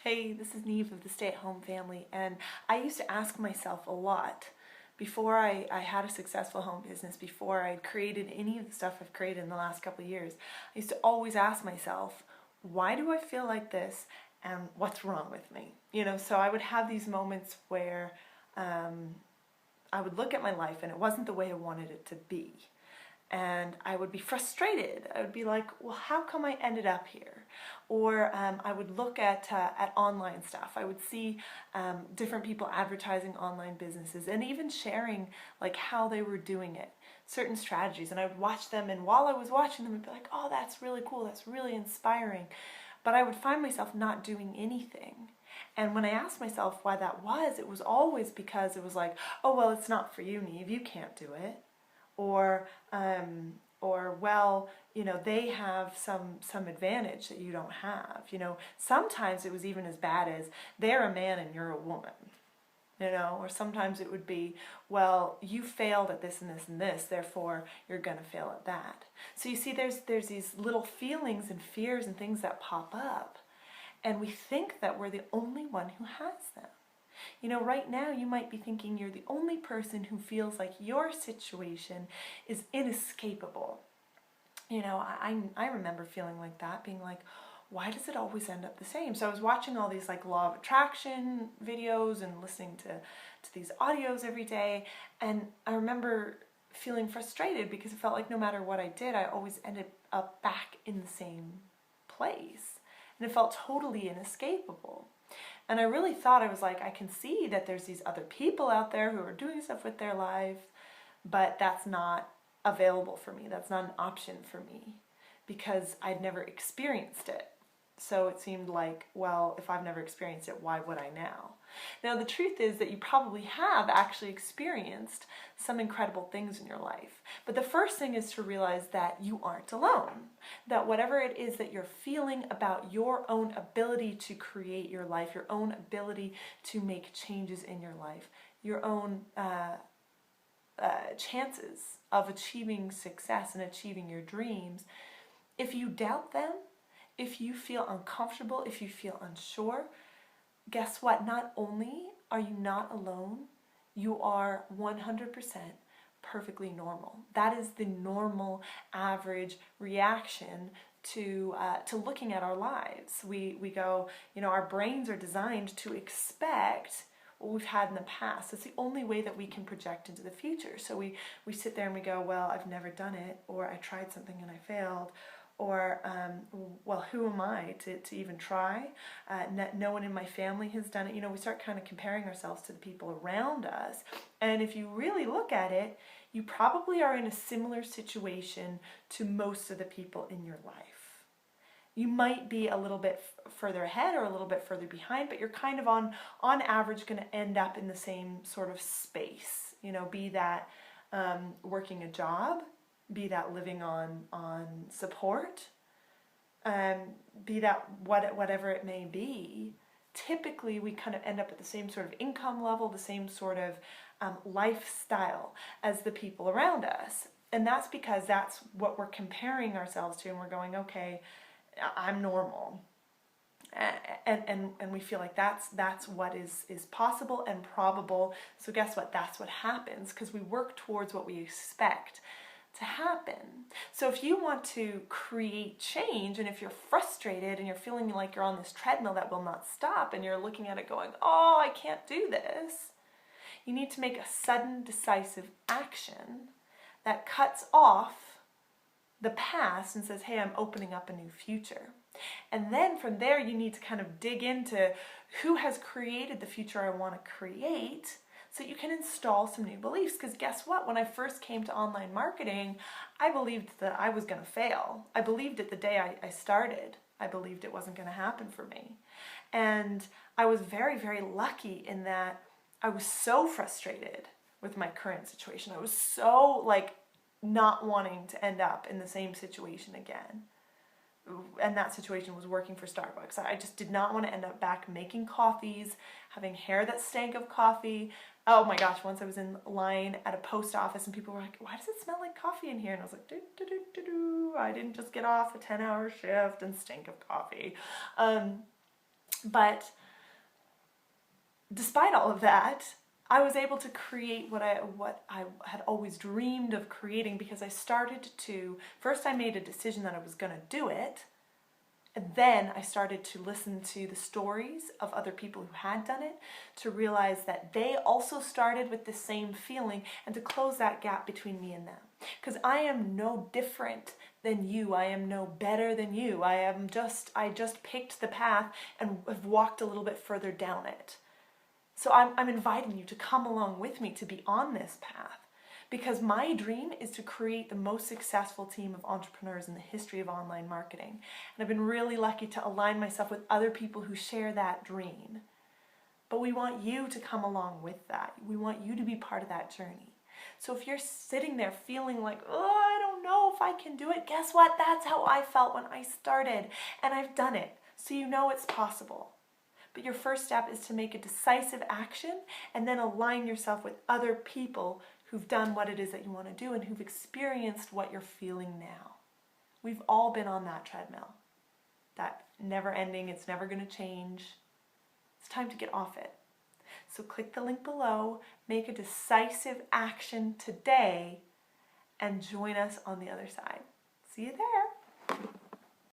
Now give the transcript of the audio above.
Hey, this is Neve of the Stay-at-Home Family, and I used to ask myself a lot before I had a successful home business, before I had created any of the stuff I've created in the last couple of years. I used to always ask myself, why do I feel like this, and what's wrong with me? So I would have these moments where I would look at my life and it wasn't the way I wanted it to be. And I would be frustrated. I would be like, well, how come I ended up here? Or I would look at online stuff. I would see different people advertising online businesses and even sharing like how they were doing it, certain strategies. And I would watch them, and while I was watching them, I'd be like, oh, that's really cool, that's really inspiring. But I would find myself not doing anything. And when I asked myself why that was, it was always because it was like, oh, well, it's not for you, Neve, you can't do it. Or well, they have some advantage that you don't have. Sometimes it was even as bad as they're a man and you're a woman. Or sometimes it would be, well, you failed at this and this and this, therefore you're going to fail at that. So you see, there's these little feelings and fears and things that pop up, and we think that we're the only one who has them. Right now you might be thinking you're the only person who feels like your situation is inescapable. I remember feeling like that, being like, why does it always end up the same? So I was watching all these like law of attraction videos and listening to these audios every day, and I remember feeling frustrated because it felt like no matter what I did, I always ended up back in the same place, and it felt totally inescapable. And I really thought, I was like, I can see that there's these other people out there who are doing stuff with their lives, but that's not available for me. That's not an option for me because I'd never experienced it. So it seemed like, well, if I've never experienced it, why would I now? Now, the truth is that you probably have actually experienced some incredible things in your life. But the first thing is to realize that you aren't alone. That whatever it is that you're feeling about your own ability to create your life, your own ability to make changes in your life, your own chances of achieving success and achieving your dreams, if you doubt them, if you feel uncomfortable, if you feel unsure, guess what? Not only are you not alone, you are 100% perfectly normal. That is the normal, average reaction to looking at our lives. We go, our brains are designed to expect what we've had in the past. It's the only way that we can project into the future. So we sit there and we go, well, I've never done it, or I tried something and I failed, or well, who am I to even try? No one in my family has done it. We start kind of comparing ourselves to the people around us. And if you really look at it, you probably are in a similar situation to most of the people in your life. You might be a little bit further ahead or a little bit further behind, but you're kind of on average going to end up in the same sort of space. Be that working a job, be that living on support, be that whatever it may be. Typically, we kind of end up at the same sort of income level, the same sort of lifestyle as the people around us. And that's because that's what we're comparing ourselves to, and we're going, okay, I'm normal. And we feel like that's what is possible and probable. So guess what? That's what happens because we work towards what we expect to happen. So if you want to create change, and if you're frustrated and you're feeling like you're on this treadmill that will not stop, and you're looking at it going, oh, I can't do this, you need to make a sudden, decisive action that cuts off the past and says, hey, I'm opening up a new future. And then from there, you need to kind of dig into who has created the future I want to create, so you can install some new beliefs. Because guess what? When I first came to online marketing, I believed that I was going to fail. I believed it the day I started. I believed it wasn't going to happen for me. And I was very, very lucky in that I was so frustrated with my current situation. I was so not wanting to end up in the same situation again. And that situation was working for Starbucks. I just did not want to end up back making coffees, having hair that stank of coffee. Oh my gosh, once I was in line at a post office and people were like, why does it smell like coffee in here? And I was like, I didn't just get off a 10-hour shift and stink of coffee. But despite all of that, I was able to create what I had always dreamed of creating, because I started to, first I made a decision that I was going to do it, and then I started to listen to the stories of other people who had done it, to realize that they also started with the same feeling, and to close that gap between me and them. Because I am no different than you. I am no better than you. I just picked the path and have walked a little bit further down it. So I'm inviting you to come along with me to be on this path, because my dream is to create the most successful team of entrepreneurs in the history of online marketing. And I've been really lucky to align myself with other people who share that dream. But we want you to come along with that. We want you to be part of that journey. So if you're sitting there feeling like, oh, I don't know if I can do it, guess what? That's how I felt when I started, and I've done it. So you know it's possible. But your first step is to make a decisive action, and then align yourself with other people who've done what it is that you want to do and who've experienced what you're feeling now. We've all been on that treadmill. That never ending, it's never going to change. It's time to get off it. So click the link below, make a decisive action today, and join us on the other side. See you there.